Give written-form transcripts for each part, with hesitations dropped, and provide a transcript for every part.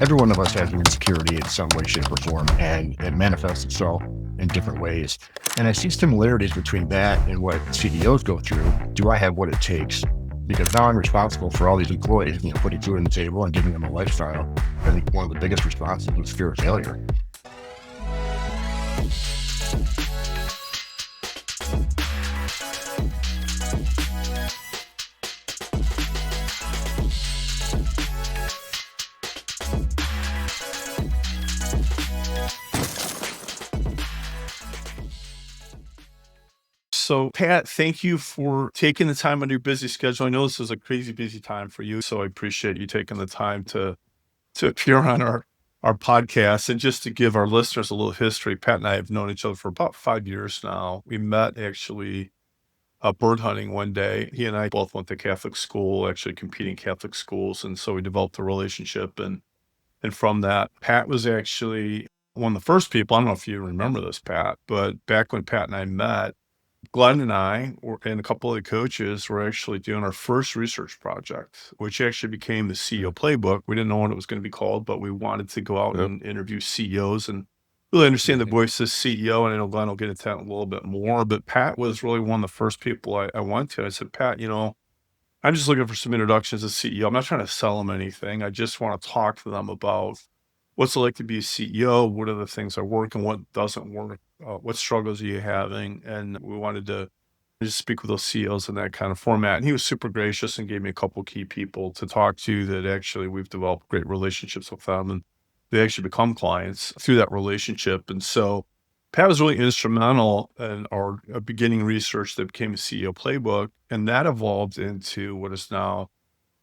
Every one of us has an insecurity in some way, shape, or form, and it manifests itself in different ways. And I see similarities between that and what CEOs go through. Do I have what it takes? Because now I'm responsible for all these employees, putting food on the table and giving them a lifestyle. I think one of the biggest responses is fear of failure. So, Pat, thank you for taking the time on your busy schedule. I know this is a crazy busy time for you, so I appreciate you taking the time to appear on our podcast. And just to give our listeners a little history, Pat and I have known each other for about 5 years now. We met actually bird hunting one day. He and I both went to Catholic school, actually competing Catholic schools, and so we developed a relationship. And from that, Pat was actually one of the first people. I don't know if you remember this, Pat, but back when Pat and I met, Glen and I and a couple of the coaches were actually doing our first research project, which actually became the CEO playbook. We didn't know what it was going to be called, but we wanted to go out and interview CEOs and really understand the voice of CEO. And I know Glen will get into that a little bit more, but Pat was really one of the first people I went to. I said, Pat, I'm just looking for some introductions as CEO. I'm not trying to sell them anything. I just want to talk to them about what's it like to be a CEO? What are the things that work and what doesn't work? What struggles are you having? And we wanted to just speak with those CEOs in that kind of format. And he was super gracious and gave me a couple key people to talk to that actually we've developed great relationships with them. And they actually become clients through that relationship. And so Pat was really instrumental in our beginning research that became a CEO playbook. And that evolved into what is now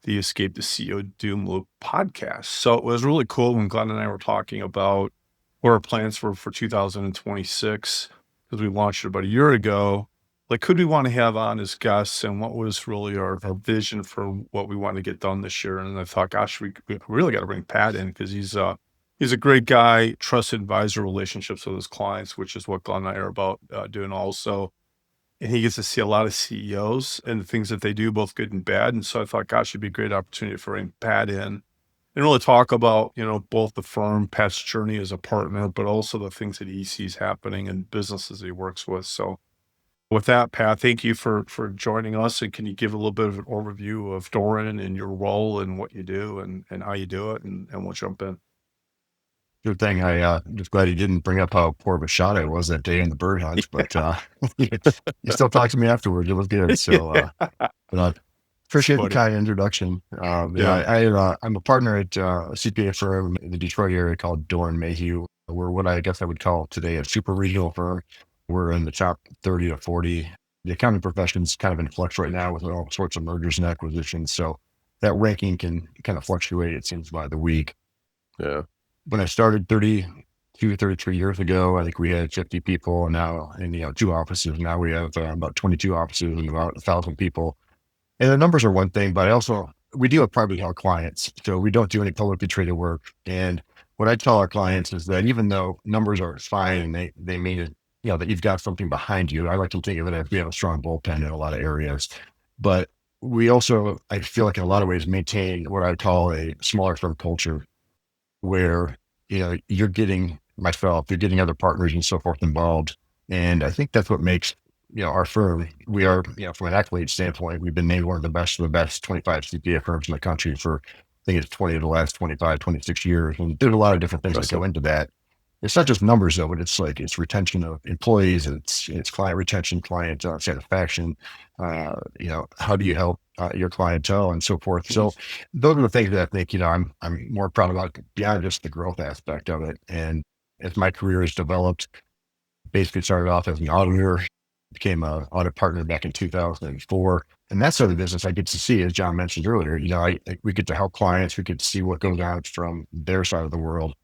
the Escape the CEO Doom Loop podcast. So it was really cool when Glenn and I were talking about what our plans were for 2026, because we launched it about a year ago. Like, could we want to have on as guests and what was really our vision for what we want to get done this year? And I thought, gosh, we really got to bring Pat in because he's a great guy, trusted advisor relationships with his clients, which is what Glenn and I are about doing also. And he gets to see a lot of CEOs and the things that they do, both good and bad. And so I thought, gosh, it'd be a great opportunity for bring Pat in and really talk about, both the firm, Pat's journey as a partner, but also the things that he sees happening in businesses that he works with. So with that, Pat, thank you for joining us. And can you give a little bit of an overview of Doran and your role and what you do and how you do it? And we'll jump in. Good thing. I just glad he didn't bring up how poor of a shot I was that day in the bird hunt, but you still talked to me afterwards. It was good. So, but I appreciate the kind introduction. I'm a partner at a CPA firm in the Detroit area called Doran Mayhew. We're what I guess I would call today a super regional firm. We're in the top 30 to 40. The accounting profession is kind of in flux right now with all sorts of mergers and acquisitions. So that ranking can kind of fluctuate, it seems, by the week. Yeah. When I started 33 years ago, I think we had 50 people, and now in 2 offices. Now we have about 22 offices and about 1,000 people. And the numbers are one thing, but we deal with privately held clients, so we don't do any publicly traded work. And what I tell our clients is that even though numbers are fine and they mean that you've got something behind you, I like to think of it as we have a strong bullpen in a lot of areas. But we also, I feel like in a lot of ways, maintain what I call a smaller firm culture, where you're getting other partners and so forth involved. And I think that's what makes our firm. We are, from an accolade standpoint, we've been named one of the best 25 CPA firms in the country for, I think it's 20 of the last 25, 26 years. And there's a lot of different things that go into that. It's not just numbers though, but it's retention of employees, it's client retention, client satisfaction, how do you help your clientele and so forth. So those are the things that I think, I'm more proud about beyond just the growth aspect of it. And as my career has developed, basically started off as an auditor, became an audit partner back in 2004. And that's sort of the business I get to see, as John mentioned earlier, we get to help clients, we get to see what goes on from their side of the world.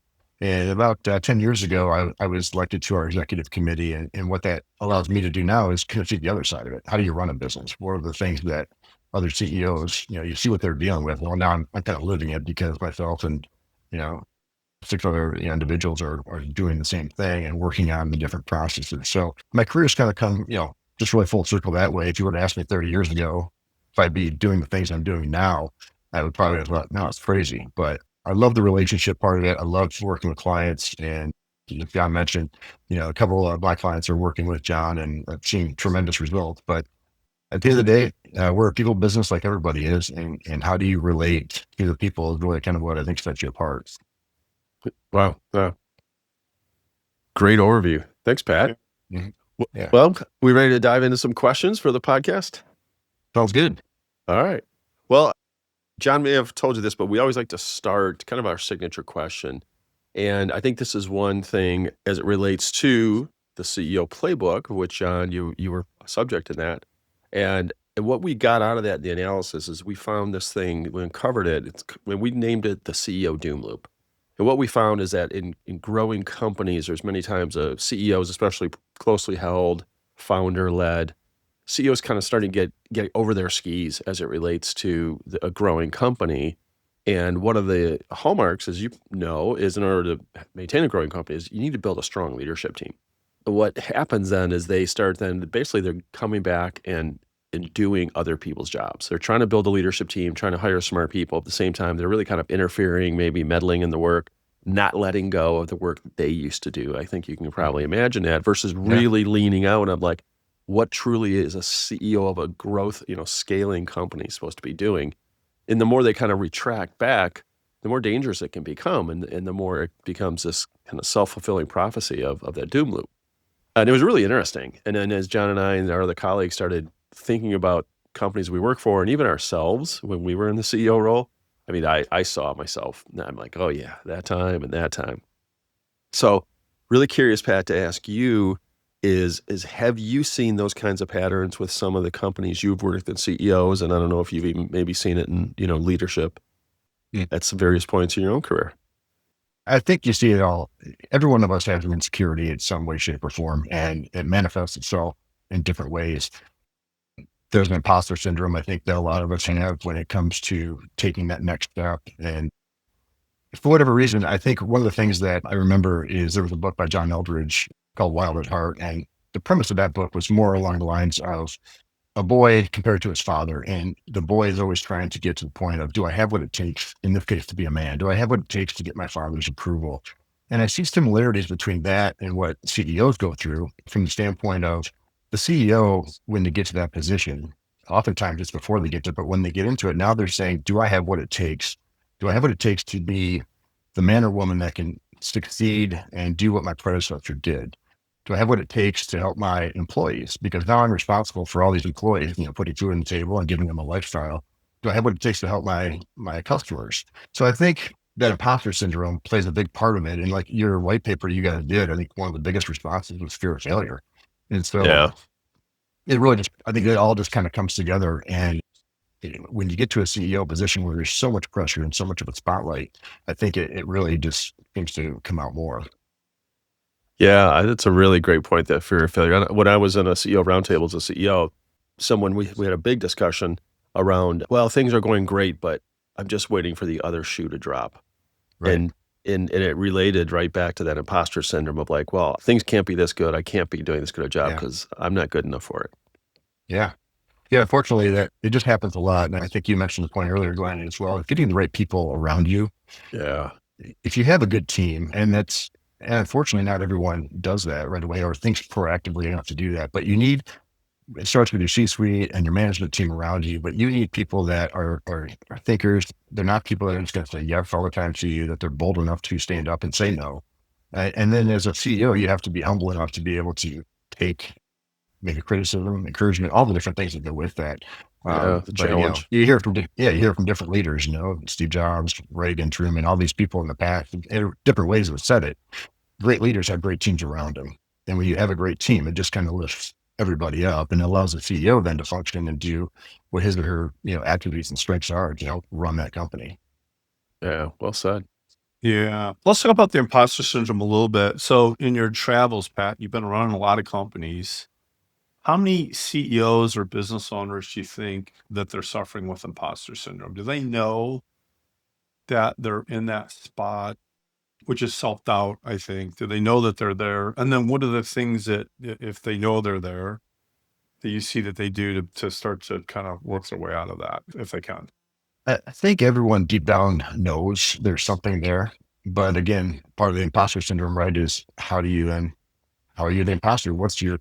And about 10 years ago, I was elected to our executive committee. And what that allows me to do now is kind of see the other side of it. How do you run a business? What are the things that other CEOs, you see what they're dealing with? Well, now I'm kind of living it because myself and, 6 other individuals are doing the same thing and working on the different processes. So my career's kind of come, just really full circle that way. If you were to ask me 30 years ago, if I'd be doing the things I'm doing now, I would probably have thought, no, it's crazy. But I love the relationship part of it. I love working with clients. And as John mentioned, a couple of my clients are working with John and I've seen tremendous results. But at the end of the day, we're a people business like everybody is. And how do you relate to the people is really kind of what I think sets you apart. Wow. Great overview. Thanks, Pat. Mhm. Yeah. Well, we ready to dive into some questions for the podcast? Sounds good. All right. Well, John may have told you this, but we always like to start kind of our signature question. And I think this is one thing as it relates to the CEO playbook, of which, John, you were a subject in that. And what we got out of that, the analysis, is we found this thing, we uncovered it. When we named it the CEO doom loop. And what we found is that in growing companies, there's many times CEOs, especially closely held, founder-led, CEOs kind of starting to get over their skis as it relates to a growing company. And one of the hallmarks, as you know, is in order to maintain a growing company is you need to build a strong leadership team. What happens then is they're coming back and doing other people's jobs. They're trying to build a leadership team, trying to hire smart people. At the same time, they're really kind of interfering, maybe meddling in the work, not letting go of the work that they used to do. I think you can probably imagine that versus really leaning out of like, what truly is a CEO of a growth, scaling company supposed to be doing. And the more they kind of retract back, the more dangerous it can become. And the more it becomes this kind of self-fulfilling prophecy of that doom loop. And it was really interesting. And then as John and I and our other colleagues started thinking about companies we work for and even ourselves when we were in the CEO role, I mean, I saw myself and I'm like, oh yeah, that time and that time. So really curious, Pat, to ask you is have you seen those kinds of patterns with some of the companies you've worked in CEOs? And I don't know if you've even maybe seen it in, leadership at some various points in your own career. I think you see it all. Every one of us has an insecurity in some way, shape, or form, and it manifests itself in different ways. There's an imposter syndrome, I think, that a lot of us have when it comes to taking that next step. And for whatever reason, I think one of the things that I remember is there was a book by John Eldridge called Wild at Heart. And the premise of that book was more along the lines of a boy compared to his father. And the boy is always trying to get to the point of, do I have what it takes, in this case, to be a man? Do I have what it takes to get my father's approval? And I see similarities between that and what CEOs go through from the standpoint of the CEO, when they get to that position, oftentimes it's before they get to it, but when they get into it, now they're saying, do I have what it takes? Do I have what it takes to be the man or woman that can succeed and do what my predecessor did? Do I have what it takes to help my employees? Because now I'm responsible for all these employees, putting food on the table and giving them a lifestyle. Do I have what it takes to help my customers? So I think that imposter syndrome plays a big part of it. And like your white paper you guys did, I think one of the biggest responses was fear of failure. And so it really I think it all just kind of comes together. And when you get to a CEO position where there's so much pressure and so much of a spotlight, I think it really just seems to come out more. Yeah, that's a really great point, that fear of failure. When I was in a CEO roundtable as a CEO, we had a big discussion around, well, things are going great, but I'm just waiting for the other shoe to drop. Right. And it related right back to that imposter syndrome of like, well, things can't be this good. I can't be doing this good a job because I'm not good enough for it. Yeah. Yeah. Fortunately, that it just happens a lot. And I think you mentioned the point earlier, Glenn, as well, getting the right people around you. Yeah. If you have a good team, and unfortunately not everyone does that right away or thinks proactively enough to do that, but it starts with your C-suite and your management team around you, but you need people that are thinkers. They're not people that are just going to say yes all the time to you, that they're bold enough to stand up and say no. And then as a CEO, you have to be humble enough to be able to take maybe criticism, encouragement, all the different things that go with that. The challenge. You hear from different leaders, Steve Jobs, Reagan, Truman, all these people in the past, different ways have said it. Great leaders have great teams around them. And when you have a great team, it just kind of lifts everybody up and allows the CEO then to function and do what his or her, activities and strengths are to help run that company. Yeah. Well said. Yeah. Let's talk about the imposter syndrome a little bit. So in your travels, Pat, you've been running a lot of companies. How many CEOs or business owners do you think that they're suffering with imposter syndrome? Do they know that they're in that spot, which is self-doubt, I think? Do they know that they're there? And then what are the things that, if they know they're there, that you see that they do to start to kind of work their way out of that, if they can? I think everyone deep down knows there's something there. But again, part of the imposter syndrome, right, is how are you the imposter? What's your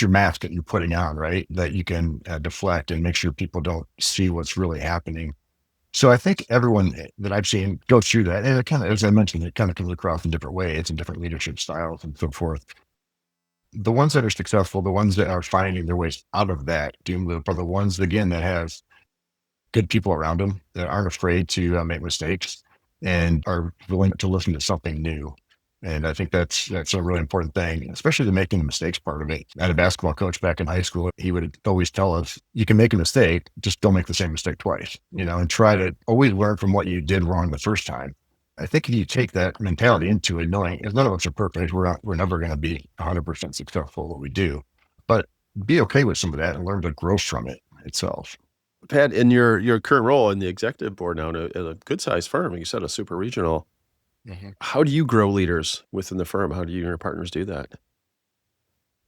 mask that you're putting on, right? That you can deflect and make sure people don't see what's really happening. So I think everyone that I've seen goes through that, and it kind of, as I mentioned, it kind of comes across in different ways and different leadership styles and so forth. The ones that are successful, the ones that are finding their ways out of that doom loop, are the ones again that have good people around them that aren't afraid to make mistakes and are willing to listen to something new. And I think that's a really important thing, especially the making the mistakes part of it. I had a basketball coach back in high school. He would always tell us, you can make a mistake, just don't make the same mistake twice, and try to always learn from what you did wrong the first time. I think if you take that mentality into it, knowing as none of us are perfect, we're never going to be 100% successful at what we do, but be okay with some of that and learn to grow from it itself. Pat, in your current role in the executive board now at a good sized firm, you said a super regional. Mhm. How do you grow leaders within the firm? How do you and your partners do that?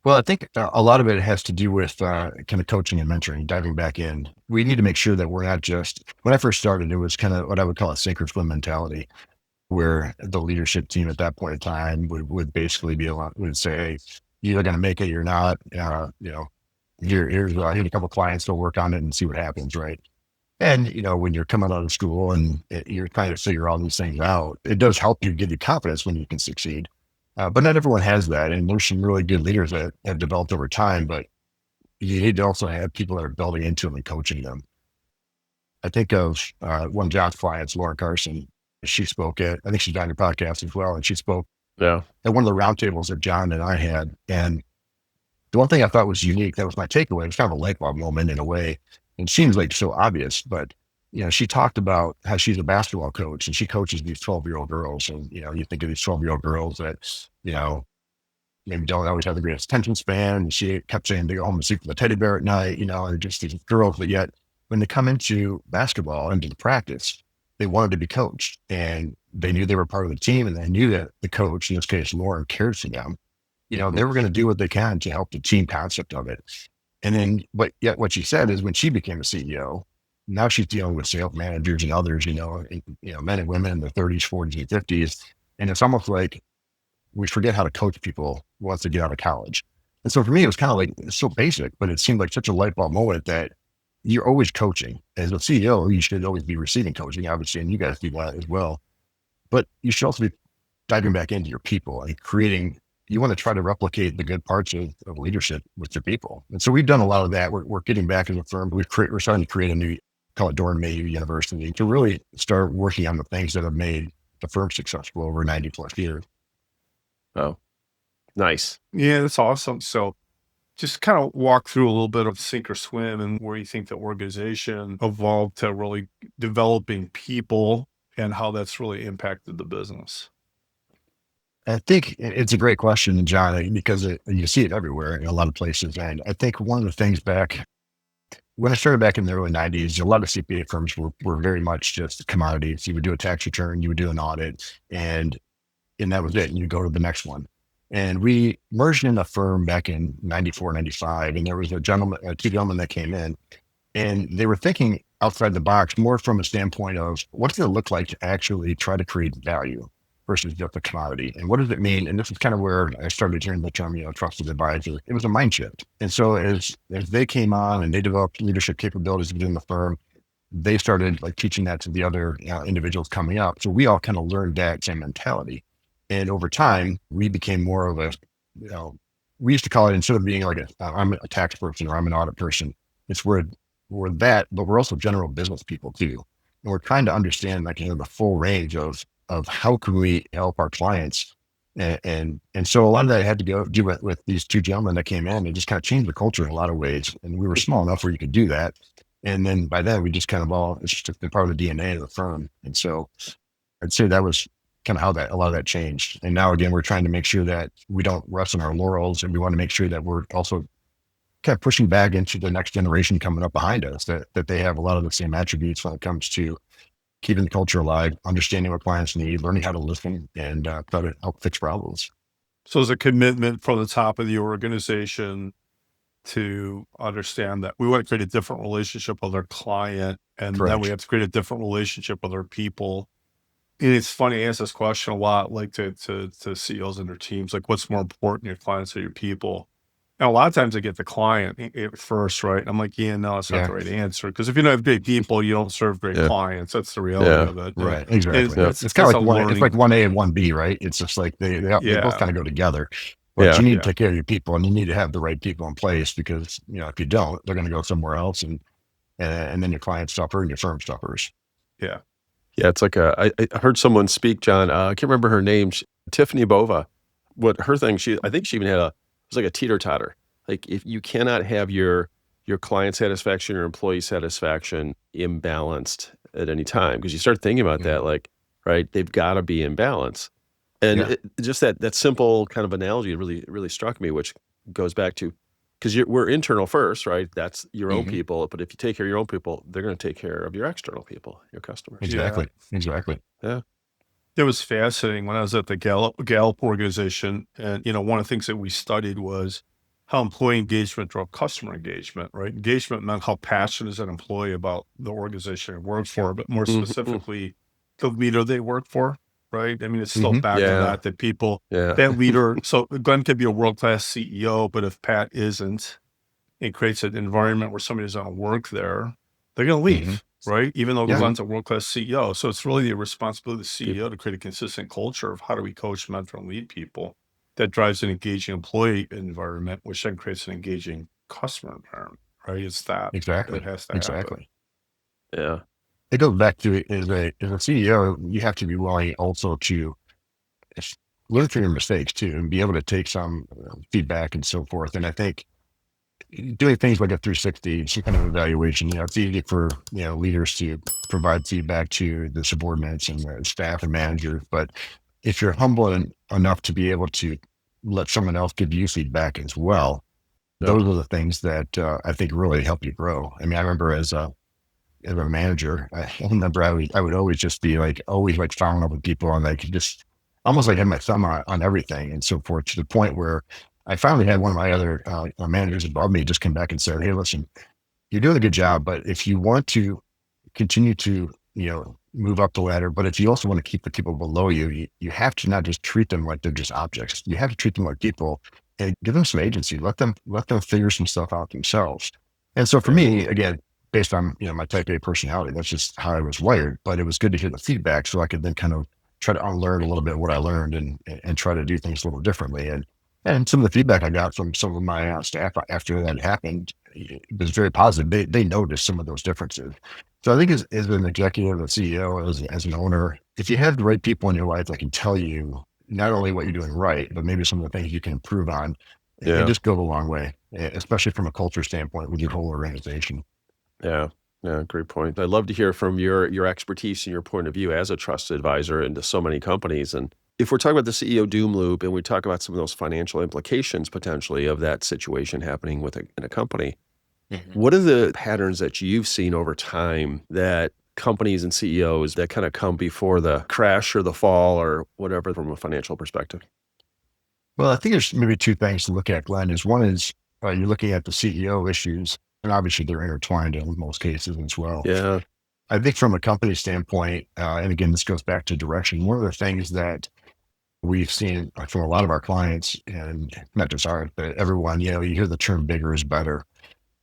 Well, I think a lot of it has to do with kind of coaching and mentoring, diving back in. We need to make sure that we're not just, when I first started, it was kind of what I would call a sink or swim mentality, where the leadership team at that point in time would basically would say, hey, you're either going to make it, you're not, here's a couple clients, go work on it and see what happens, right? And, when you're coming out of school and you're trying to figure all these things out, it does help you give you confidence when you can succeed. But not everyone has that. And there's some really good leaders that have developed over time, but you need to also have people that are building into them and coaching them. I think of one of John's clients, Lauren Carson. She spoke I think she's on your podcast as well. And she spoke Yeah. at one of the roundtables that John and I had. And the one thing I thought was unique, that was my takeaway. It was kind of a light bulb moment in a way. It seems like so obvious, but she talked about how she's a basketball coach and she coaches these 12-year-old girls. And, you think of these 12-year-old girls that, you know, maybe don't always have the greatest attention span. And she kept saying they go home and sleep with a teddy bear at night, and just these girls, but yet when they come into basketball, into the practice, they wanted to be coached and they knew they were part of the team and they knew that the coach, in this case, Lauren, cared for them. Mhm. They were going to do what they can to help the team concept of it. And then, but yet what she said is when she became a CEO, now she's dealing with sales managers and others, men and women in their 30s, 40s, and 50s. And it's almost like we forget how to coach people once they get out of college. And so for me, it was kind of like it's so basic, but it seemed like such a light bulb moment that you're always coaching. As a CEO, you should always be receiving coaching, obviously, and you guys do that as well. But you should also be diving back into your people and you want to try to replicate the good parts of leadership with your people. And so we've done a lot of that. We're getting back as a firm. We're starting to create a new, call it Doran Mayhew University, to really start working on the things that have made the firm successful over 90 plus years. Oh, nice. Yeah, that's awesome. So just kind of walk through a little bit of sink or swim and where you think the organization evolved to really developing people and how that's really impacted the business. I think it's a great question, John, because you see it everywhere in a lot of places. And I think one of the things when I started back in the early 90s, a lot of CPA firms were very much just commodities. You would do a tax return, you would do an audit, and that was it. And you go to the next one. And we merged in a firm back in 94, 95. And there was two gentlemen that came in and they were thinking outside the box more from a standpoint of what's it look like to actually try to create value versus just a commodity. And what does it mean? And this is kind of where I started hearing the term, trusted advisor. It was a mind shift. And so as they came on and they developed leadership capabilities within the firm, they started like teaching that to the other individuals coming up. So we all kind of learned that same mentality. And over time, we became more of we used to call it, instead of being like I'm a tax person or I'm an audit person, it's we're that, but we're also general business people too. And we're trying to understand like, the full range of how can we help our clients. And so a lot of that had to go do with these two gentlemen that came in and just kind of changed the culture in a lot of ways. And we were small enough where you could do that. And then by then we just kind of it's just been part of the DNA of the firm. And so I'd say that was kind of how a lot of that changed. And now again, we're trying to make sure that we don't rest on our laurels, and we want to make sure that we're also kind of pushing back into the next generation coming up behind us, that they have a lot of the same attributes when it comes to keeping the culture alive, understanding what clients need, learning how to listen, and try to help fix problems. So there's a commitment from the top of the organization to understand that we want to create a different relationship with our client, and then Correct. we have to create a different relationship with our people. And it's funny, I ask this question a lot, like to CEOs and their teams, like what's more important, your clients or your people? And a lot of times I get the client first, right? I'm like, yeah, no, that's not Yeah. the right answer. Because if you don't have great people, you don't serve great Yeah. clients. That's the reality Yeah. of it. Right. And Exactly. Yeah. It's kind of a like it's learning. like 1A and 1B, right? It's just like they both Yeah. kind of go together. But Yeah. you need Yeah. to take care of your people, and you need to have the right people in place, because if you don't, they're going to go somewhere else, and then your clients suffer and your firm suffers. Yeah. Yeah, it's like I heard someone speak, John. I can't remember her name. Tiffany Bova. What her thing? I think she even had it was like a teeter totter. Like if you cannot have your client satisfaction or employee satisfaction imbalanced at any time, because you start thinking about Mhm. that, like right, they've got to be in balance. And Yeah. just that simple kind of analogy really struck me, which goes back to because we're internal first, right? That's your own Mhm. people. But if you take care of your own people, they're going to take care of your external people, your customers. Exactly. Exactly. Yeah. It was fascinating when I was at the Gallup organization. And, one of the things that we studied was how employee engagement drove customer engagement, right? Engagement meant how passionate is an employee about the organization they work for, but more Mhm. specifically, the leader they work for, right? I mean, it's still Mhm. back on Yeah. that people, Yeah. that leader. So Glenn could be a world-class CEO, but if Pat isn't, it creates an environment where somebody doesn't want to work there, they're going to Mhm. leave, right? Even though Yeah. Glenn's a world-class CEO. So it's really the responsibility of the People. CEO to create a consistent culture of how do we coach, mentor, and lead people that drives an engaging employee environment, which then creates an engaging customer environment, right? It's that. Exactly. It has to happen. Exactly. Yeah. It goes back to, as a CEO, you have to be willing also to learn from your mistakes too, and be able to take some feedback and so forth. And I think doing things like a 360, some kind of evaluation, it's easy for leaders to provide feedback to the subordinates and the staff and managers. But if you're humble enough to be able to let someone else give you feedback as well, Yep. those are the things that I think really help you grow. I mean, I remember as a manager, I remember I would always just be always following up with people, and just almost like had my thumb on everything and so forth, to the point where I finally had one of my other managers above me just come back and said, "Hey, listen, you're doing a good job, but if you want to continue to, move up the ladder, but if you also want to keep the people below you, you have to not just treat them like they're just objects. You have to treat them like people and give them some agency. Let them figure some stuff out themselves." And so for Yeah. me, again, based on, my type A personality, that's just how I was wired. But it was good to hear the feedback so I could then kind of try to unlearn a little bit what I learned, and try to do things a little differently. And some of the feedback I got from some of my staff after that happened, it was very positive. They noticed some of those differences. So I think as an executive, a CEO, as an owner, if you have the right people in your life that can tell you not only what you're doing right, but maybe some of the things you can improve on, it Yeah. just goes a long way, especially from a culture standpoint with your whole organization. Yeah. Yeah. Great point. I'd love to hear from your expertise and your point of view as a trusted advisor into so many companies. And if we're talking about the CEO doom loop and we talk about some of those financial implications potentially of that situation happening in a company, what are the patterns that you've seen over time that companies and CEOs that kind of come before the crash or the fall or whatever from a financial perspective? Well, I think there's maybe two things to look at, Glenn. One is you're looking at the CEO issues, and obviously they're intertwined in most cases as well. Yeah. I think from a company standpoint, and again, this goes back to direction. One of the things that we've seen from a lot of our clients, and not just ours, but everyone, you hear the term "bigger is better,"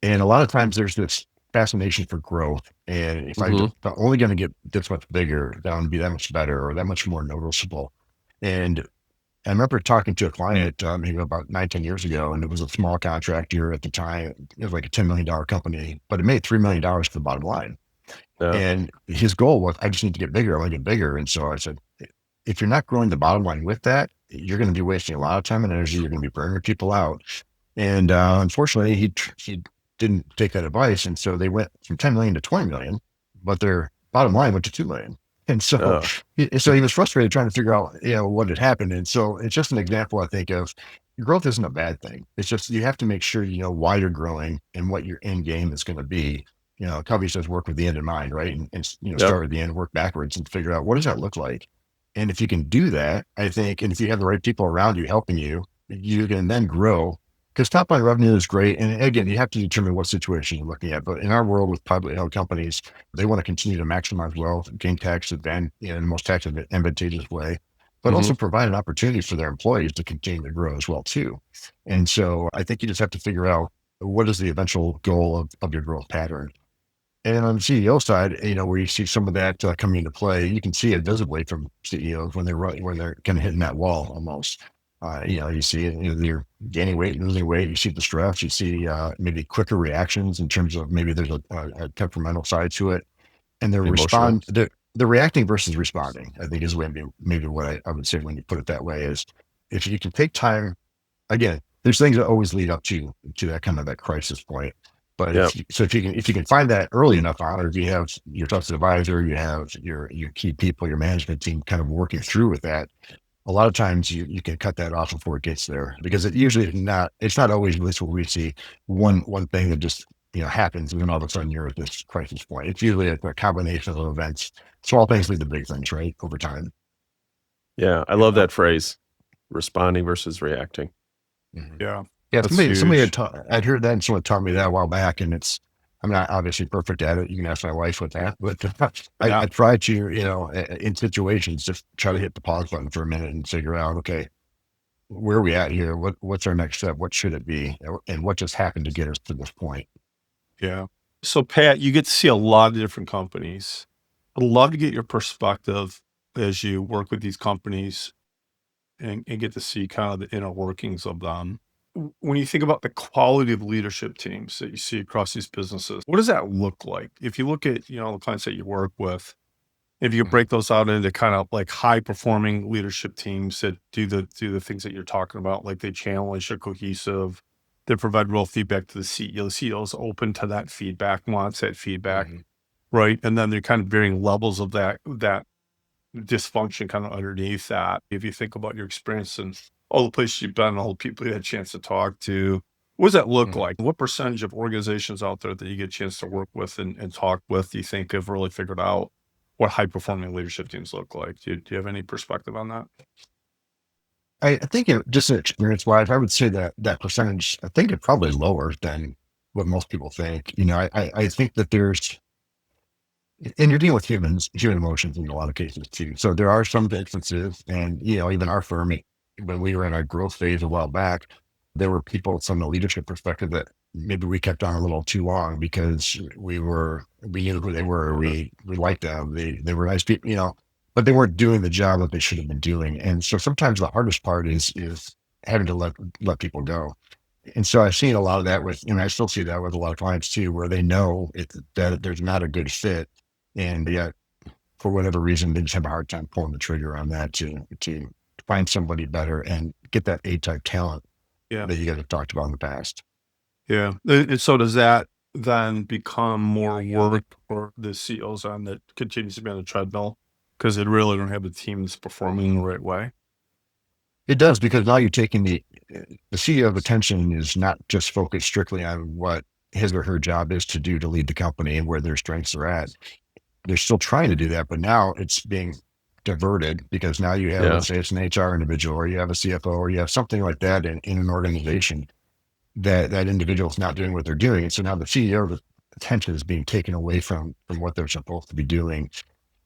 and a lot of times there's this fascination for growth. And if Mhm. if I'm only going to get this much bigger, that would be that much better or that much more noticeable. And I remember talking to a client maybe about 9, 10 years ago, and it was a small contractor at the time. It was like a $10 million company, but it made $3 million to the bottom line. Yeah. And his goal was, I just need to get bigger. I want to get bigger. And so I said, if you're not growing the bottom line with that, you're going to be wasting a lot of time and energy. You're going to be burning people out. And unfortunately, he didn't take that advice. And so they went from 10 million to 20 million, but their bottom line went to 2 million. And so, Oh. so he was frustrated trying to figure out, what had happened. And so it's just an example, I think, of growth isn't a bad thing. It's just, you have to make sure you know why you're growing and what your end game is going to be. Covey says work with the end in mind, right? And Yep. start with the end, work backwards and figure out what does that look like. And if you can do that, I think, and if you have the right people around you helping you, you can then grow Because top line revenue is great. And again, you have to determine what situation you're looking at. But in our world with privately held companies, they want to continue to maximize wealth, gain tax advantage in the most tax advantageous way, but Hmm. also provide an opportunity for their employees to continue to grow as well too. And so I think you just have to figure out what is the eventual goal of your growth pattern. And on the CEO side, where you see some of that coming into play, you can see it visibly from CEOs when they're kind of hitting that wall almost. You see it, they're gaining weight, losing weight. You see the stress. You see maybe quicker reactions in terms of maybe there's a temperamental side to it, and Emotional. they're reacting versus responding. I think is maybe what I would say when you put it that way is if you can take time. Again, there's things that always lead up to that kind of that crisis point. But Yeah. if you can find that early enough on, or if you have your trusted advisor, you have your key people, your management team kind of working through with that, a lot of times you can cut that off before it gets there because it usually is not, it's not always at least what we see one thing that just happens and then all of a sudden you're at this crisis point. It's usually a combination of events. Small things lead to big things, right? Over time. Yeah. I love that phrase, responding versus reacting. Mhm. Yeah. Yeah, That's somebody huge. I'd heard that and someone taught me that a while back, and I'm not obviously perfect at it. You can ask my wife with that, but I Yeah. try to, in situations, just try to hit the pause button for a minute and figure out, okay, where are we at here? What's our next step? What should it be? And what just happened to get us to this point? Yeah. So Pat, you get to see a lot of different companies. I'd love to get your perspective as you work with these companies and get to see kind of the inner workings of them. When you think about the quality of leadership teams that you see across these businesses, what does that look like? If you look at, the clients that you work with, if you break those out into kind of like high performing leadership teams that do the things that you're talking about, like they challenge, they're cohesive, they provide real feedback to the CEO. The CEO is open to that feedback, wants that feedback, Mhm. right? And then they're kind of varying levels of that dysfunction kind of underneath that. If you think about your experience and all the places you've been, all the people you had a chance to talk to, what does that look Mhm. like? What percentage of organizations out there that you get a chance to work with and talk with, do you think have really figured out what high performing leadership teams look like? Do you have any perspective on that? I think just experience wise, I would say that that percentage, I think it's probably lower than what most people think. I think that and you're dealing with human emotions in a lot of cases too. So there are some instances, and even our firm, when we were in our growth phase a while back, there were people from the leadership perspective that maybe we kept on a little too long because we knew who they were, we liked them, they were nice people, but they weren't doing the job that they should have been doing. And so sometimes the hardest part is having to let people go. And so I've seen a lot of that and I still see that with a lot of clients too, where they know that there's not a good fit, and yet for whatever reason they just have a hard time pulling the trigger on that to find somebody better and get that A type talent Yeah. that you guys have talked about in the past. Yeah. And so does that then become more work for the CEOs on that continues to be on the treadmill because they really don't have a team that's performing the right way? It does, because now you're taking the CEO of attention is not just focused strictly on what his or her job is to do to lead the company and where their strengths are at. They're still trying to do that, but now it's being diverted because now you have, Yeah. let's say it's an HR individual, or you have a CFO, or you have something like that in an organization that individual is not doing what they're doing. And so now the CEO of attention is being taken away from what they're supposed to be doing.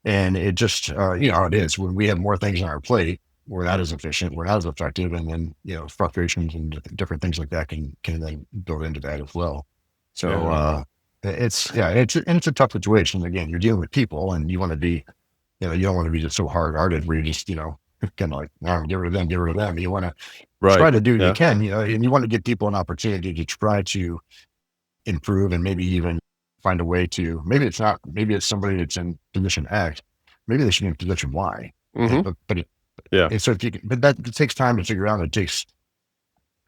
And it just, it is when we have more things on our plate, we're not as efficient, we're not as effective. And then, frustrations and different things like that can then build into that as well. So, Yeah. it's a tough situation. Again, you're dealing with people and you want to be, you don't want to be just so hard hearted where you just, kind of like, no, get rid of them, get rid of them. You want to Right. try to do what you Yeah. can, and you want to give people an opportunity to try to improve and maybe even find a way to, maybe it's somebody that's in position X, maybe they should be in position Y. Hmm. Yeah. And so if you can, but that it takes time to figure out.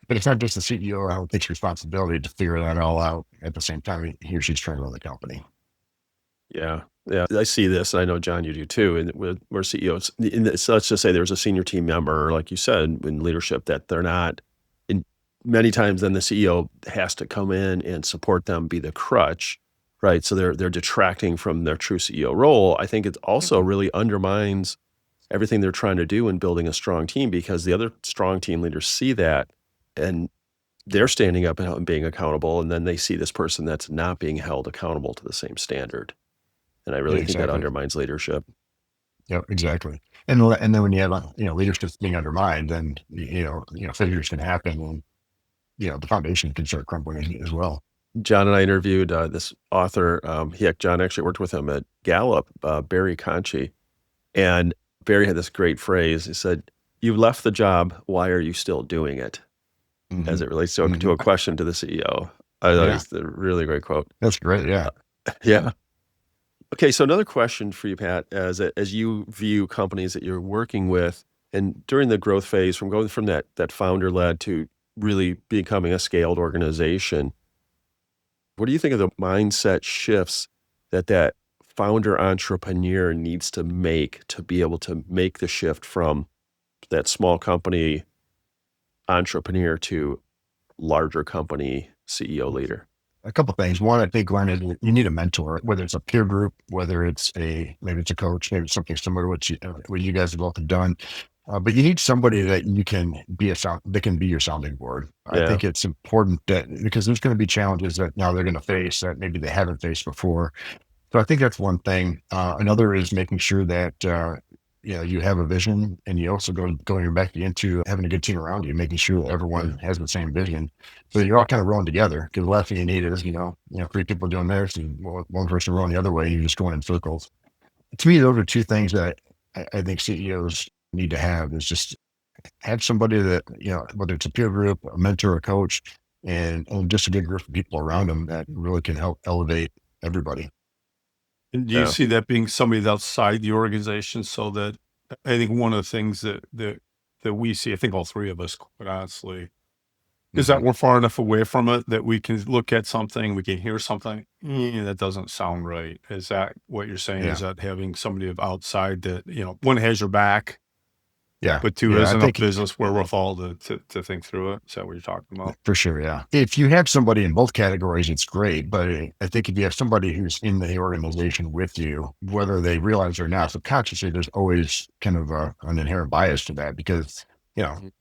But it's not just the CEO. I don't think it's responsibility to figure that all out at the same time he or she's trying to run the company. Yeah. Yeah. I see this. And I know, John, you do too. And we're CEOs. So let's just say there's a senior team member, like you said, in leadership that they're not, and many times then the CEO has to come in and support them, be the crutch, right? So they're detracting from their true CEO role. I think it also really undermines everything they're trying to do in building a strong team because the other strong team leaders see that and they're standing up and being accountable, and then they see this person that's not being held accountable to the same standard. And I really Yeah, think that exactly. undermines leadership. Yep, exactly. And then when you have leadership being undermined, then failures can happen, and the foundation can start crumbling as well. John and I interviewed this author. John actually worked with him at Gallup, Barry Conchie. And Barry had this great phrase. He said, "You left the job. Why are you still doing it?" As it relates to a question to the CEO. I thought it was a really great quote. That's great. Yeah. Yeah. Okay, so another question for you, Pat, as you view companies that you're working with, and during the growth phase, from going from that founder-led to really becoming a scaled organization, what do you think of the mindset shifts that founder entrepreneur needs to make to be able to make the shift from that small company entrepreneur to larger company CEO leader? A couple of things. One, I think, Glenn, is you need a mentor, whether it's a peer group, whether maybe it's a coach, maybe it's something similar to what you guys have both done. But you need somebody that that can be your sounding board. I think it's important because there's going to be challenges that now they're going to face that maybe they haven't faced before. So I think that's one thing. Another is making sure that you have a vision, and you also going back into having a good team around you, making sure that everyone has the same vision, so you're all kind of rowing together. Because the last thing you need is three people doing theirs and one person rowing the other way. You're just going in circles. To me, those are two things that I think CEOs need to have: is just have somebody that whether it's a peer group, a mentor, a coach, and just a good group of people around them that really can help elevate everybody. And do you see that being somebody that's outside the organization? So that I think one of the things that we see, I think all three of us, quite honestly, is that we're far enough away from it that we can look at something, we can hear something, that doesn't sound right. Is that what you're saying? Yeah. Is that having somebody of outside that, one has your back, Yeah. but two Yeah, has I enough think business wherewithal to think through it? Is that what you're talking about? for sure. Yeah. If you have somebody in both categories, it's great. But I think if you have somebody who's in the organization with you, whether they realize it or not, subconsciously, there's always kind of an inherent bias to that, because,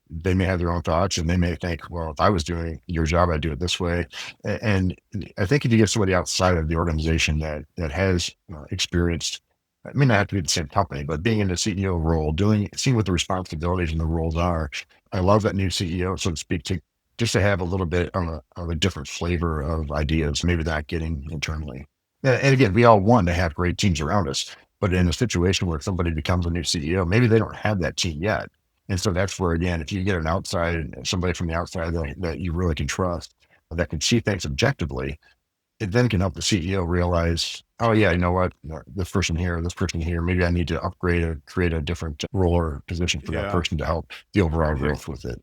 they may have their own thoughts, and they may think, well, if I was doing your job, I'd do it this way. And I think if you get somebody outside of the organization that has experienced, it may not have to be the same company, but being in the CEO role, seeing what the responsibilities and the roles are. I love that new CEO, so to speak, just to have a little bit of a different flavor of ideas, maybe not getting internally. And again, we all want to have great teams around us, but in a situation where somebody becomes a new CEO, maybe they don't have that team yet. And so that's where, again, if you get somebody from the outside that you really can trust, that can see things objectively, it then can help the CEO realize, oh yeah, you know what, this person here, maybe I need to upgrade or create a different role or position for that person to help the overall growth with it.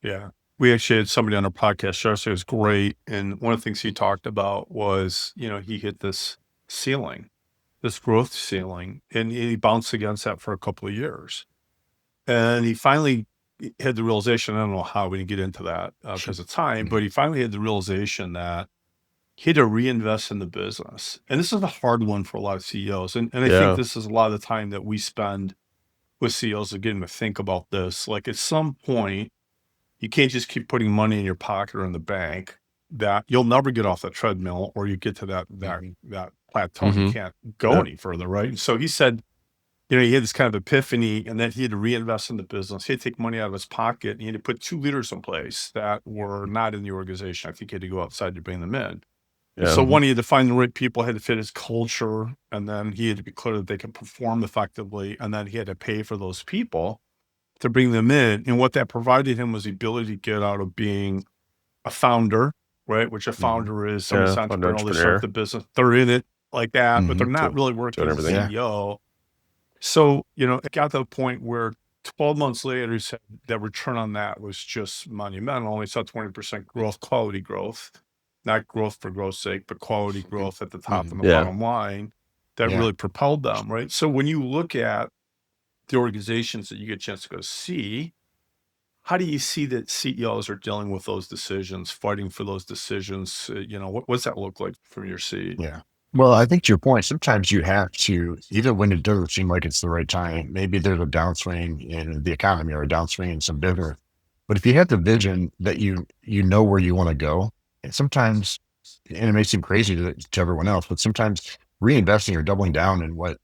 Yeah. We actually had somebody on our podcast yesterday. It was great. And one of the things he talked about was, he hit this ceiling, this growth ceiling, and he bounced against that for a couple of years. And he finally had the realization, I don't know how we didn't get into that because of time, but he finally had the realization that he had to reinvest in the business. And this is a hard one for a lot of CEOs. And I think this is a lot of the time that we spend with CEOs getting to think about this. Like, at some point, you can't just keep putting money in your pocket or in the bank, that you'll never get off the treadmill, or you get to that plateau. You can't go any further, right? So he said, he had this kind of epiphany, and then he had to reinvest in the business. He had to take money out of his pocket, and he had to put two leaders in place that were not in the organization. I think he had to go outside to bring them in. So one, he had to find the right people, had to fit his culture, and then he had to be clear that they could perform effectively, and then he had to pay for those people to bring them in. And what that provided him was the ability to get out of being a founder, right? Which a founder is somebody's entrepreneurial, they start the business, they're in it like that, but they're not really working as a CEO. So, it got to the point where 12 months later, he said that return on that was just monumental. He saw 20% growth, quality growth, not growth for growth's sake, but quality growth at the top and the bottom line that really propelled them, right? So when you look at the organizations that you get a chance to go see, how do you see that CEOs are dealing with those decisions, fighting for those decisions? What does that look like from your seat? Yeah. Well, I think to your point, sometimes you have to, even when it doesn't seem like it's the right time, maybe there's a downswing in the economy or a downswing in some business, But if you have the vision that you know where you want to go, and sometimes, and it may seem crazy to everyone else, but sometimes reinvesting or doubling down in what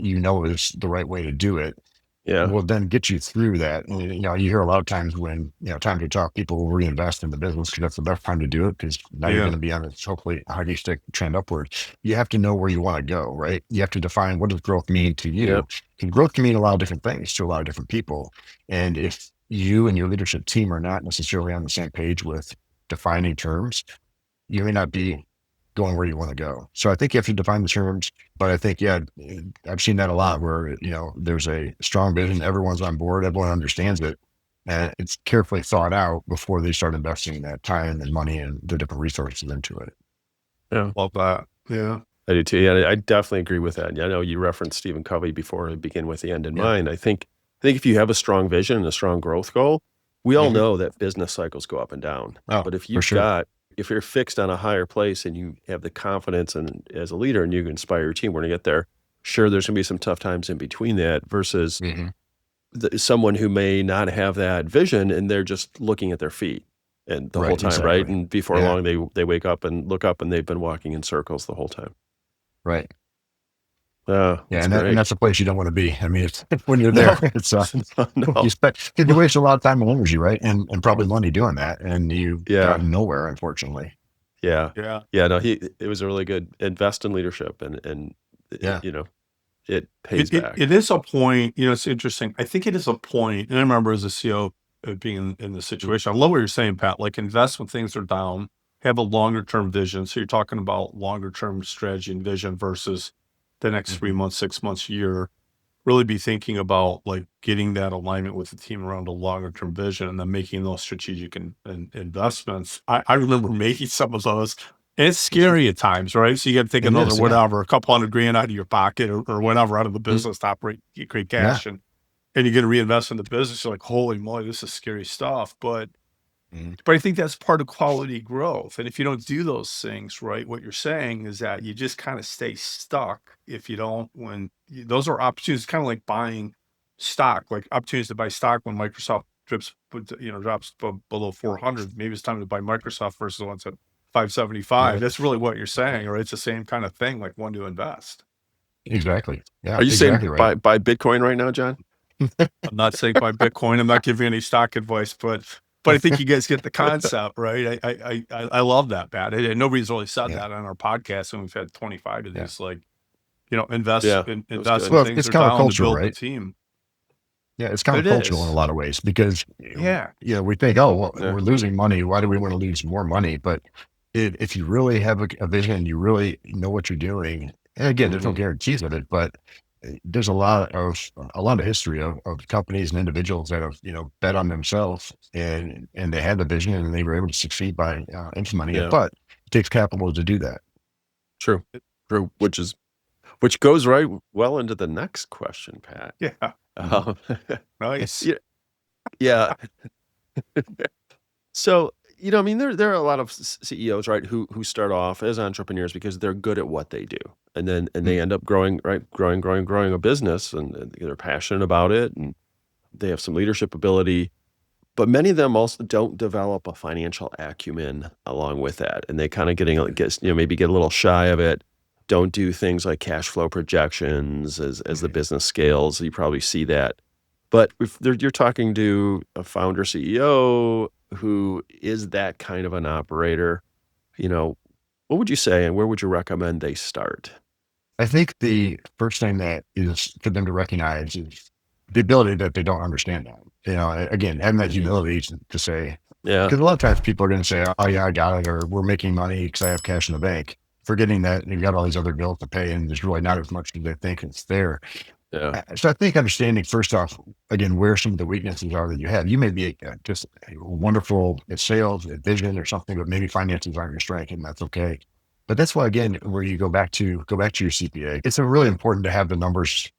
you know is the right way to do it Yeah. will then get you through that. And, you hear a lot of times when, time to talk, people will reinvest in the business because that's the best time to do it, because now you're Yeah. going to be on a hopefully hockey stick trend upward. You have to know where you want to go, right? You have to define, what does growth mean to you? Yep. And growth can mean a lot of different things to a lot of different people. And if you and your leadership team are not necessarily on the same page with defining terms, you may not be going where you want to go. So I think you have to define the terms, but I think, I've seen that a lot where, there's a strong vision, everyone's on board, everyone understands it, and it's carefully thought out before they start investing that time and money and the different resources into it. Yeah. Love that. Yeah. I do too. Yeah, I definitely agree with that. I know you referenced Stephen Covey before. I begin with the end in mind. I think if you have a strong vision and a strong growth goal, we all know that business cycles go up and down. Oh, But if for you've sure. if you're fixed on a higher place and you have the confidence and as a leader and you can inspire your team, we're going to get there. Sure, there's going to be some tough times in between that versus Mhm. someone who may not have that vision and they're just looking at their feet and the whole Right, time, right? exactly. And before Yeah. long, they wake up and look up and they've been walking in circles the whole time. Right. Yeah, Yeah. that's And great. that's a place you don't want to be. I mean, it's when you're there, it's No. you waste a lot of time and energy, right? And probably money doing that. And you Yeah. got nowhere, unfortunately. Yeah. Yeah. Yeah. No, it was a really good invest in leadership and Yeah. it pays back. It is a point, it's interesting. I think it is a point, and I remember as a CEO being in this situation. I love what you're saying, Pat, like invest when things are down, have a longer term vision. So you're talking about longer term strategy and vision versus the next 3 months, 6 months, year. Really be thinking about like getting that alignment with the team around a longer term vision and then making those strategic investments. I remember making some of those. And it's scary at times, right? So you got to take It another is, yeah. whatever, a couple $100,000 out of your pocket or whatever out of the Mhm. business to operate, you create Yeah. cash, and you're going to reinvest in the business. You're like, holy moly, this is scary stuff. Mhm. But I think that's part of quality growth. And if you don't do those things, right, what you're saying is that you just kind of stay stuck if you don't, those are opportunities, kind of like buying stock, like opportunities to buy stock when Microsoft drops below 400. Maybe it's time to buy Microsoft versus the ones at 575. Right. That's really what you're saying, right? It's the same kind of thing, like when to invest. Exactly. Yeah, Are you saying exactly right. buy Bitcoin right now, John? I'm not saying buy Bitcoin. I'm not giving any stock advice, but I think you guys get the concept, right? I love that, Pat. And nobody's really said Yeah. that on our podcast, and we've had 25 of Yeah. these. Like, invest Yeah, in that was invest good. when Well, things it's are down to countercultural, build the right? team. Yeah, it's It countercultural in a is. lot of ways because, Yeah. we think, oh, well, Yeah. we're losing money. Why do we want to lose more money? But if you really have a vision, you really know what you're doing. And again, there's no Mhm. guarantees of it, but there's a lot of history of companies and individuals that have, bet on themselves and they had the vision and they were able to succeed by implementing it. Yeah. But it takes capital to do that. True. True. Which goes right well into the next question, Pat. Yeah. Um, Nice. yeah. Yeah. So, I mean, there are a lot of CEOs, right, who start off as entrepreneurs because they're good at what they do, and they end up growing, right, growing a business, and they're passionate about it, and they have some leadership ability. But many of them also don't develop a financial acumen along with that, and they kind of maybe get a little shy of it. Don't do things like cash flow projections as the business scales. You probably see that. But if you're talking to a founder CEO who is that kind of an operator, what would you say and where would you recommend they start? I think the first thing that is for them to recognize is the ability that they don't understand that. Again, having that humility to say, Yeah. because a lot of times people are going to say, oh, yeah, I got it, or we're making money because I have cash in the bank, forgetting that you've got all these other bills to pay and there's really not as much as they think it's there. Yeah. So I think understanding first off, again, where some of the weaknesses are that you have. You may be just wonderful at sales, at vision or something, but maybe finances aren't your strength and that's okay. But that's why, again, where you go back to your CPA, it's really important to have the numbers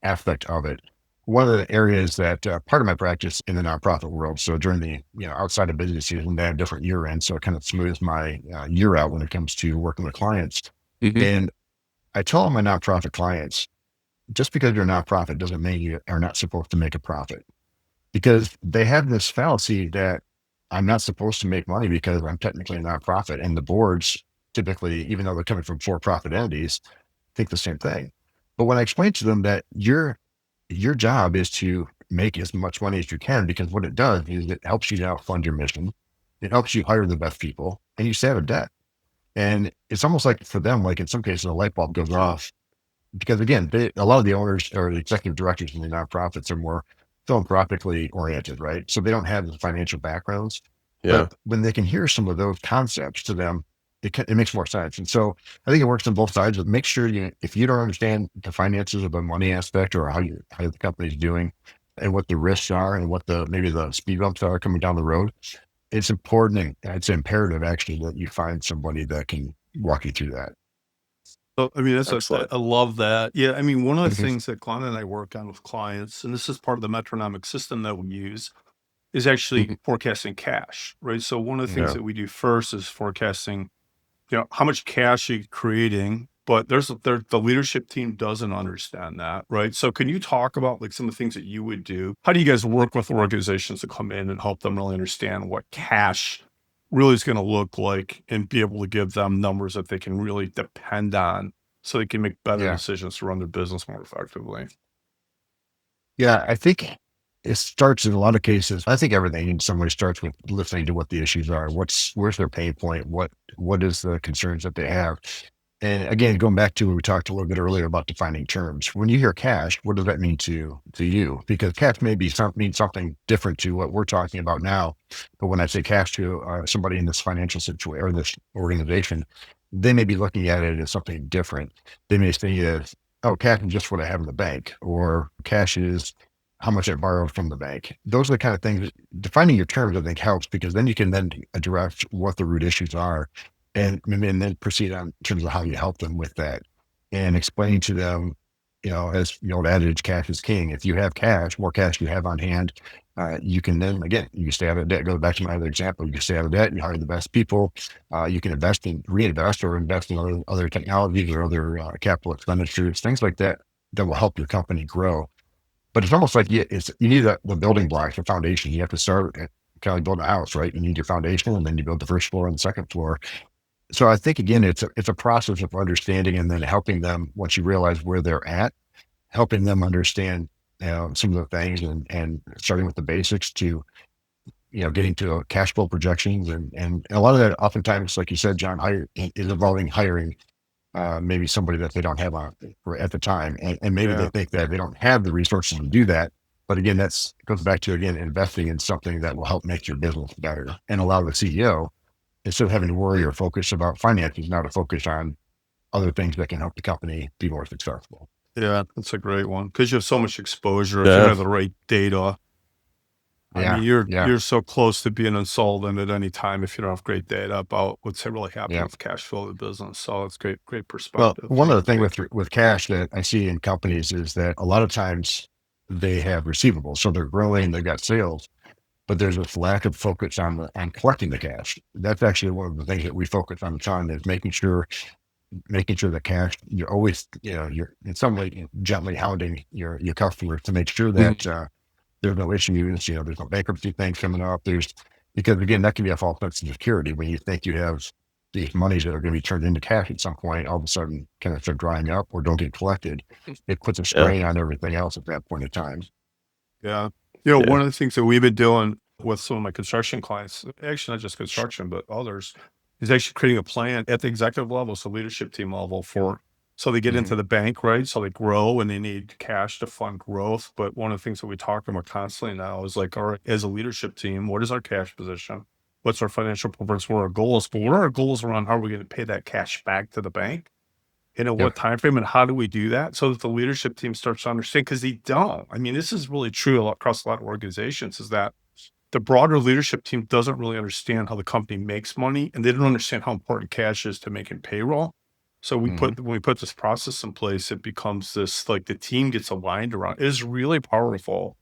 aspect of it. One of the areas that part of my practice in the nonprofit world. So during the, outside of busy season, they have different year ends. So it kind of smooths my year out when it comes to working with clients. Mhm. And I tell all my nonprofit clients, just because you're a nonprofit doesn't mean you are not supposed to make a profit. because they have this fallacy that I'm not supposed to make money because I'm technically a nonprofit. And the boards typically, even though they're coming from for-profit entities, think the same thing. But when I explain to them that your job is to make as much money as you can, because what it does is it helps you now fund your mission. It helps you hire the best people and you stay out of debt. And it's almost like for them, like in some cases, a light bulb goes off because again, a lot of the owners or the executive directors in the nonprofits are more philanthropically oriented, right? So they don't have the financial backgrounds, Yeah. but when they can hear some of those concepts to them, it makes more sense. And so I think it works on both sides. But make sure if you don't understand the finances of the money aspect or how the company's doing and what the risks are and what maybe the speed bumps are coming down the road, it's important and it's imperative actually that you find somebody that can walk you through that. So, I mean, Excellent. I love that. Yeah. I mean, one of the Mhm, things that Glenn and I work on with clients, and this is part of the metronomic system that we use, is actually mhm, forecasting cash, right? So one of the things Yeah. that we do first is forecasting, how much cash you're creating, but the leadership team doesn't understand that, right? So can you talk about like some of the things that you would do? How do you guys work with organizations to come in and help them really understand what cash really is going to look like and be able to give them numbers that they can really depend on so they can make better yeah. decisions to run their business more effectively? Yeah, I think it starts in a lot of cases. I think everything in some way starts with listening to what the issues are. Where's their pain point? What is the concerns that they have? And again, going back to what we talked a little bit earlier about defining terms. When you hear cash, what does that mean to you? Because cash may mean something different to what we're talking about now. But when I say cash to somebody in this financial situation or this organization, they may be looking at it as something different. They may say it as, oh, cash is just what I have in the bank, or cash is how much I borrowed from the bank. Those are the kind of things. Defining your terms, I think, helps because then you can then address what the root issues are and then proceed on in terms of how you help them with that and explaining to them, as the old adage, cash is king. If you have cash, more cash you have on hand, you can then, again, you can stay out of debt. Go back to my other example. You can stay out of debt, you hire the best people, you can reinvest or invest in other technologies or other capital expenditures, things like that, that will help your company grow. But it's almost like you need the building blocks, the foundation. You have to start at kind of like build a house, right? You need your foundation and then you build the first floor and the second floor. So I think again, it's a process of understanding and then helping them once you realize where they're at, helping them understand some of the things and starting with the basics to getting to cash flow projections and a lot of that oftentimes, like you said, John, is involving hiring maybe somebody that they don't have on at the time, and maybe they Yeah. think that they don't have the resources to do that. But again, that's goes back to again investing in something that will help make your business better and allow the CEO instead of having to worry or focus about finances, now to focus on other things that can help the company be more successful. Yeah. That's a great one because you have so much exposure. If you don't Yeah. have the right data, I Yeah, mean, yeah, you're so close to being insolvent at any time if you don't have great data about what's really happening yeah. with cash flow of the business. So it's great Well, perspective. one Thank other you. thing with cash that I see in companies is that a lot of times they have receivables, so they're growing, they've got sales, but there's this lack of focus on collecting the cash. That's actually one of the things that we focus on a ton is making sure the cash you're always you're in some way gently hounding your customers to make sure Mhm. that there's no issues, there's no bankruptcy things coming up. Because again, that can be a false sense of security when you think you have these monies that are going to be turned into cash at some point, all of a sudden kind of start drying up or don't get collected. It puts a Yeah. strain on everything else at that point in time. Yeah. Yeah. One of the things that we've been doing with some of my construction clients, actually not just construction, but others, is actually creating a plan at the executive level, so leadership team level so they get Hmm. into the bank, right? So they grow and they need cash to fund growth. But one of the things that we talk about constantly now is like, all right, as a leadership team, what is our cash position? What's our financial performance? What are our goals? But what are our goals around how are we going to pay that cash back to the bank? And at Yep. what time frame and how do we do that so that the leadership team starts to understand? Because they don't. I mean, this is really true across a lot of organizations is that the broader leadership team doesn't really understand how the company makes money and they don't understand how important cash is to making payroll. So Hmm. when we put this process in place, it becomes this like the team gets aligned around. It is really powerful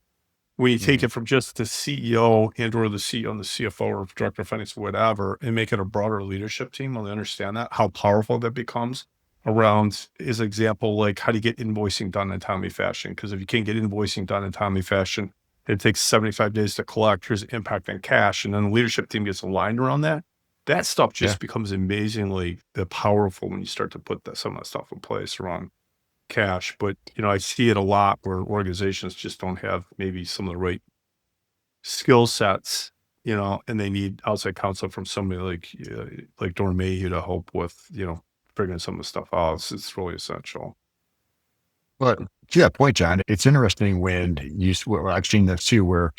when you take Hmm. it from just the CEO and or the CEO and the CFO or director of finance, whatever, and make it a broader leadership team when they understand that, how powerful that becomes around is example, like how do you get invoicing done in a timely fashion? Because if you can't get invoicing done in a timely fashion, It takes 75 days to collect. Here's the impact on cash. And then the leadership team gets aligned around that. That stuff just becomes amazingly powerful when you start to put some of that stuff in place around cash. But, I see it a lot where organizations just don't have maybe some of the right skill sets, and they need outside counsel from somebody like Doran Mayhew to help with, figuring some of the stuff out. It's really essential. But to that point, John, it's interesting when I've seen this too, where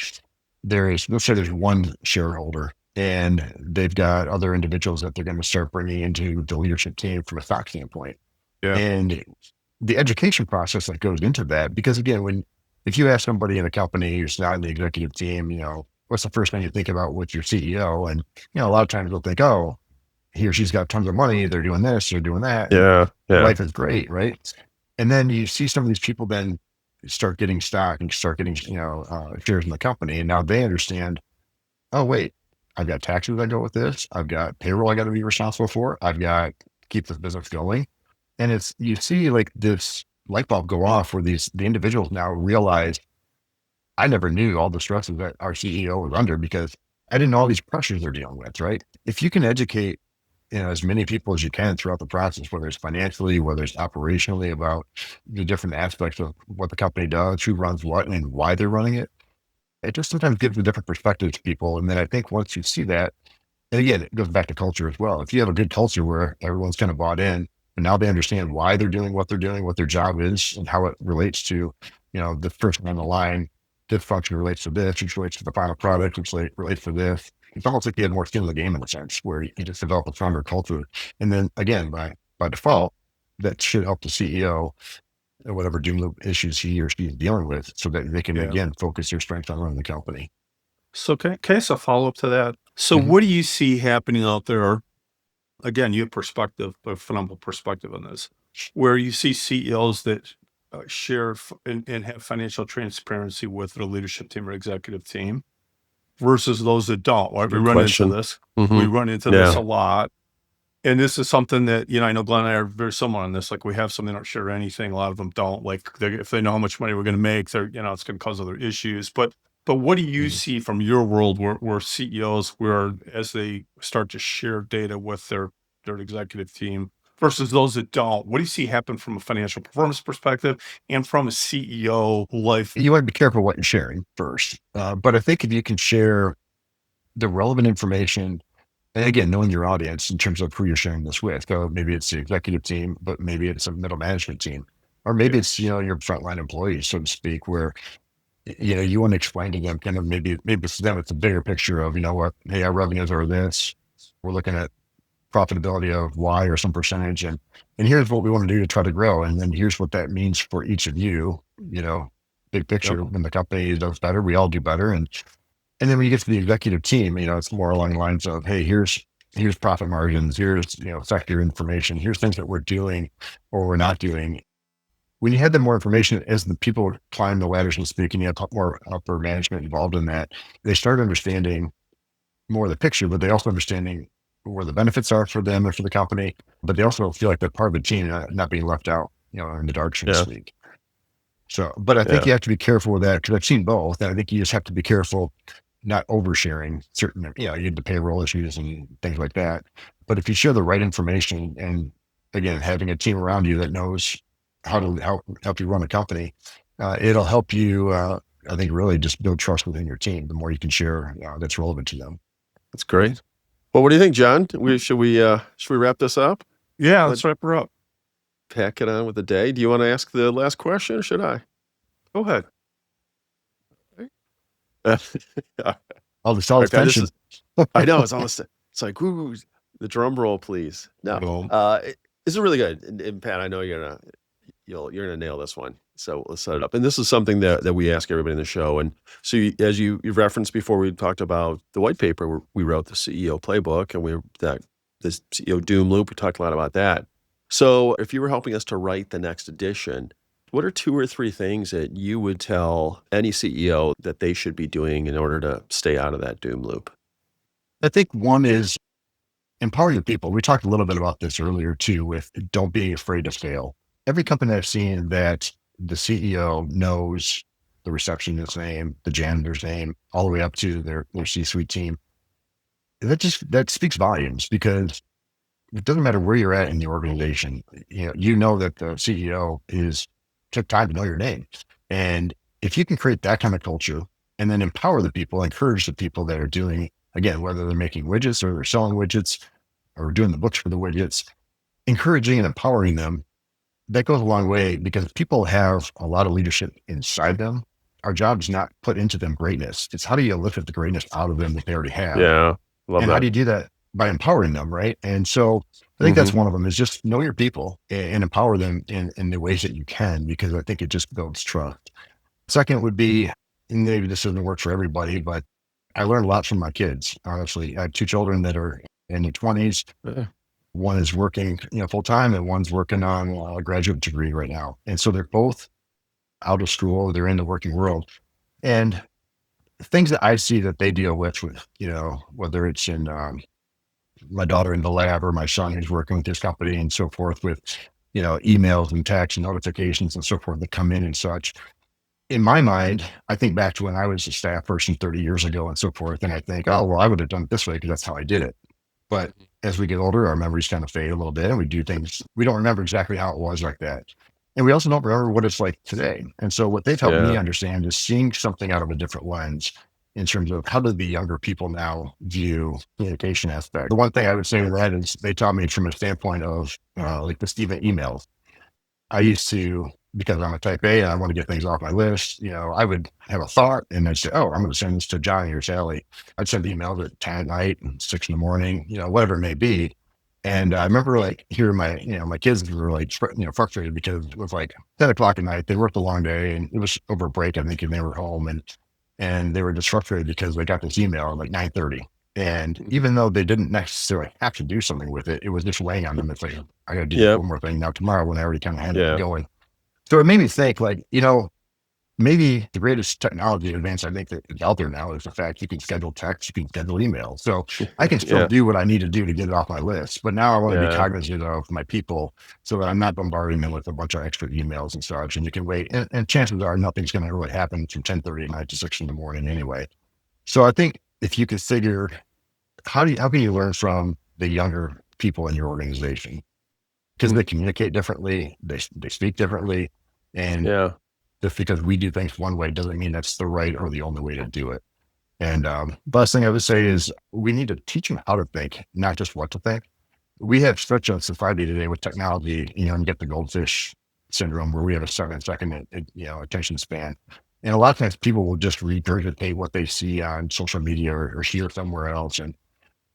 let's say there's one shareholder and they've got other individuals that they're going to start bringing into the leadership team from a stock standpoint. Yeah. And the education process that goes into that, because again, if you ask somebody in a company who's not in the executive team, what's the first thing you think about with your CEO? And, a lot of times they'll think, oh, he or she's got tons of money. They're doing this, they're doing that. Yeah. Life is great. Right. And then you see some of these people then start getting stock and start getting, shares in the company. And now they understand, oh, wait, I've got taxes that go with this. I've got payroll I got to be responsible for. I've got to keep this business going. And you see like this light bulb go off where the individuals now realize, I never knew all the stresses that our CEO was under because I didn't know all these pressures they're dealing with, right? If you can educate, as many people as you can throughout the process, whether it's financially, whether it's operationally, about the different aspects of what the company does, who runs what, and why they're running it, it just sometimes gives a different perspective to people. And then I think once you see that, and again, it goes back to culture as well. If you have a good culture where everyone's kind of bought in, and now they understand why they're doing, what their job is, and how it relates to, the person on the line, this function relates to this, which relates to the final product, which relates to this. It's almost like you have more skin in the game in a sense, where you just develop a stronger culture. And then again, by default, that should help the CEO whatever doom loop issues he or she is dealing with, so that they can again focus their strength on running the company. So can I ask a follow up to that? So what do you see happening out there? Again, you have a phenomenal perspective on this, where you see CEOs that share and have financial transparency with their leadership team or executive team versus those that don't. Right? We run into this. We run into this a lot. And this is something that, I know Glen and I are very similar on this. Like we have some that don't share anything. A lot of them don't. Like if they know how much money we're going to make, they're, it's going to cause other issues. But what do you see from your world where CEOs, as they start to share data with their executive team versus those that don't? What do you see happen from a financial performance perspective and from a CEO life? You want to be careful what you're sharing first. But I think if you can share the relevant information, and again, knowing your audience in terms of who you're sharing this with, so maybe it's the executive team, but maybe it's a middle management team, or maybe it's, your frontline employees, so to speak, where, you want to explain to them kind of maybe for them, it's a bigger picture of, what, hey, our revenues are this, we're looking at profitability of Y or some percentage. And here's what we want to do to try to grow. And then here's what that means for each of you, big picture. When the company does better, we all do better. And then when you get to the executive team, it's more along the lines of, hey, here's profit margins, here's, sector information, here's things that we're doing or we're not doing. When you had the more information as the people climb the ladder, so to speak, and you have more upper management involved in that, they start understanding more of the picture, but they also understanding where the benefits are for them and for the company, but they also feel like they're part of the team, not being left out, in the dark, so to speak. So, but I think you have to be careful with that, because I've seen both. And I think you just have to be careful not oversharing certain, you have the payroll issues and things like that. But if you share the right information, and again, having a team around you that knows how to help you run a company, it'll help you, I think, really just build trust within your team. The more you can share that's relevant to them. That's great. Well, what do you think, John? Should we wrap this up? Yeah, let's wrap her up. Pack it on with the day. Do you want to ask the last question, or should I? Go ahead. All the solid tension. I know, it's almost, it's like, ooh, the drum roll, please. No, this is really good. And Pat, I know you're gonna nail this one. So let's set it up. And this is something that we ask everybody in the show. And so as you've referenced before, we talked about the white paper. We wrote the CEO playbook, and this CEO doom loop. We talked a lot about that. So if you were helping us to write the next edition, what are 2 or 3 things that you would tell any CEO that they should be doing in order to stay out of that doom loop? I think one is empower your people. We talked a little bit about this earlier too, with don't be afraid to fail. Every company I've seen that the CEO knows the receptionist's name, the janitor's name, all the way up to their C-suite team. That speaks volumes, because it doesn't matter where you're at in the organization. You know that the CEO took time to know your name. And if you can create that kind of culture and then empower the people, encourage the people that are doing, again, whether they're making widgets or they're selling widgets or doing the books for the widgets, encouraging and empowering them, that goes a long way, because people have a lot of leadership inside them. Our job is not put into them greatness. It's how do you elicit the greatness out of them that they already have? Yeah. Love And that. how do you do that? By empowering them, right? And so I think that's one of them, is just know your people and empower them in the ways that you can, because I think it just builds trust. Second would be, and maybe this doesn't work for everybody, but I learned a lot from my kids. Honestly, I have 2 children that are in their 20s. Yeah. One is working, full time, and one's working on a graduate degree right now. And so they're both out of school. They're in the working world, and things that I see that they deal with, whether it's in my daughter in the lab or my son who's working with his company and so forth, with, emails and texts and notifications and so forth that come in and such. In my mind, I think back to when I was a staff person 30 years ago and so forth. And I think, oh, well, I would have done it this way because that's how I did it. But as we get older, our memories kind of fade a little bit, and we do things, we don't remember exactly how it was like that. And we also don't remember what it's like today. And so what they've helped me understand is seeing something out of a different lens in terms of how do the younger people now view communication aspect. The one thing I would say to that is they taught me from a standpoint of like the Steven emails. I used to, because I'm a type A and I want to get things off my list, I would have a thought and I'd say, oh, I'm going to send this to Johnny or Sally. I'd send emails at 10 at night and 6 in the morning, whatever it may be. And I remember like hearing my kids were like, frustrated because it was like 10 o'clock at night. They worked a long day and it was over break, I think, and they were home and they were just frustrated because they got this email at like 9:30. And even though they didn't necessarily have to do something with it, it was just weighing on them. It's like, I got to do one more thing now tomorrow when I already kind of had it going. So it made me think like, maybe the greatest technology advance I think that is out there now is the fact you can schedule text, you can schedule email. So I can still do what I need to do to get it off my list. But now I want to be cognizant of my people so that I'm not bombarding them with a bunch of extra emails and such. And you can wait. And chances are nothing's going to really happen from 10:30 at night to 6 in the morning anyway. So I think if you could figure, how can you learn from the younger people in your organization? Because they communicate differently, they speak differently. And just because we do things one way doesn't mean that's the right or the only way to do it. And last thing I would say is we need to teach them how to think, not just what to think. We have such a society today with technology, and get the goldfish syndrome where we have a 7-second, attention span. And a lot of times people will just regurgitate what they see on social media or hear somewhere else. And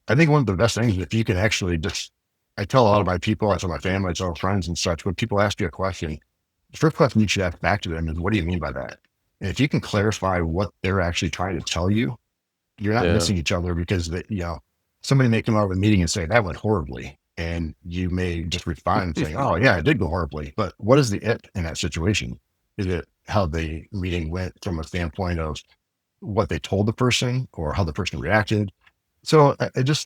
I think one of the best things, if you can actually I tell a lot of my people, I tell my family, I tell friends and such, when people ask you a question, the first question you should ask back to them is, what do you mean by that? And if you can clarify what they're actually trying to tell you, you're not missing each other, because somebody may come out of a meeting and say that went horribly. And you may just respond and say, oh yeah, it did go horribly. But what is the it in that situation? Is it how the meeting went from a standpoint of what they told the person or how the person reacted? So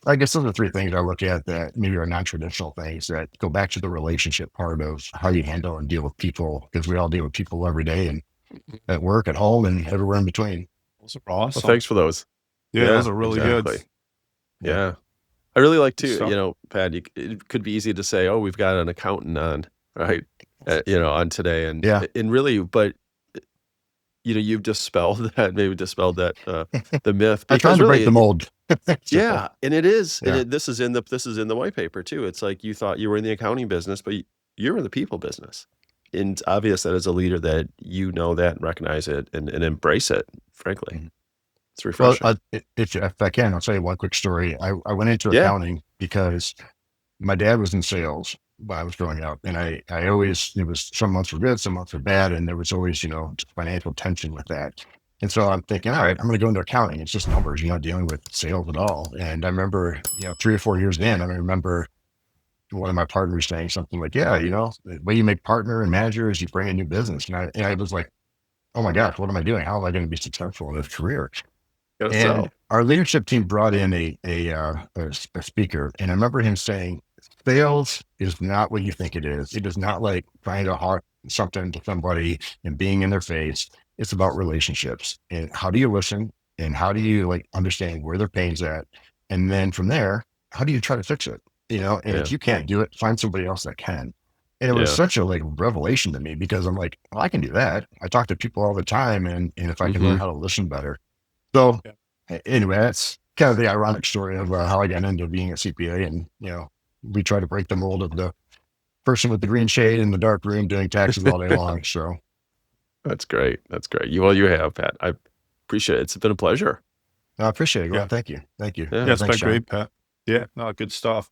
I guess those are 3 things I look at that maybe are non-traditional things that go back to the relationship part of how you handle and deal with people, because we all deal with people every day and at work, at home, and everywhere in between. Those are awesome. Well, thanks for those. Yeah, those are really good. Yeah. I really like too, Pat, it could be easy to say, oh, we've got an accountant on, right? On today. And really, but you've dispelled that, the myth. I tried to break the mold. And it is. Yeah. And this is in the white paper too. It's like you thought you were in the accounting business, but you're in the people business. And it's obvious that as a leader that you know that and recognize it and embrace it, frankly. Mm-hmm. It's refreshing. Well, if I can, I'll tell you one quick story. I went into accounting because my dad was in sales when I was growing up. And I always, it was some months were good, some months were bad. And there was always, financial tension with that. And so I'm thinking, all right, I'm going to go into accounting. It's just numbers, dealing with sales at all. And I remember, 3 or 4 years in, I remember one of my partners saying something like, yeah, the way you make partner and manager is you bring a new business. And I was like, oh my gosh, what am I doing? How am I going to be successful in this career? And our leadership team brought in a speaker. And I remember him saying, sales is not what you think it is. It is not like trying to hawk something to somebody and being in their face. It's about relationships and how do you listen and how do you like understand where their pain's at, and then from there, how do you try to fix it? And Yeah. if you can't do it, find somebody else that can. And it was Yeah. such a like revelation to me because I'm like, well, I can do that. I talk to people all the time, and if I can learn Mhm. how to listen better. So Yeah. anyway, that's kind of the ironic story of how I got into being a CPA, and we try to break the mold of the person with the green shade in the dark room doing taxes all day long. So That's great. That's great. You have, Pat. I appreciate it. It's been a pleasure. I appreciate it. Well, Yeah. thank you. Thank you. Yeah. Yeah, it's Thanks, been John. great, Pat. Yeah, no, good stuff.